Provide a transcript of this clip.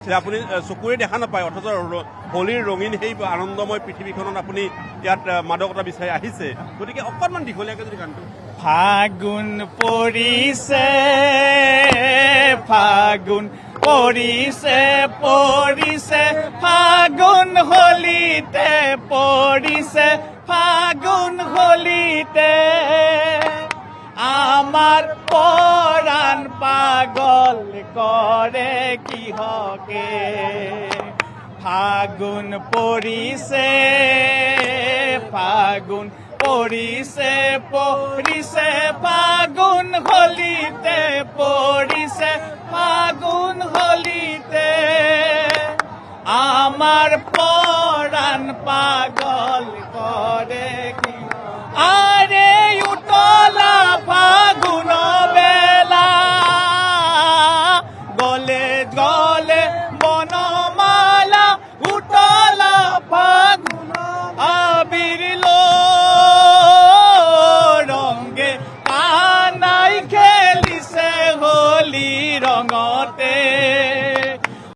আপুনি চকুৰে দেখা নাপায় অথচ হোলীৰ ৰঙীন সেই আনন্দময় পৃথিৱীখনত আপুনি ইয়াত মাদকতা বিচাৰি আহিছে গতিকে অকণমান দীঘলীয়াকৈ যদি গানটো ফাগুন পৰিছে ফাগুন পৰিছে পৰিছে ফাগুন হোলীতে পৰিছে ফাগুন হোলীতে আমাৰ পৰাণ পাগল কৰে কিহকে ফাগুন পৰিছে ফাগুন পৰিছে পৰিছে ফাগুন হোলীতে পৰিছে ফাগুন হোলীতে আমাৰ পৰাণ পাগল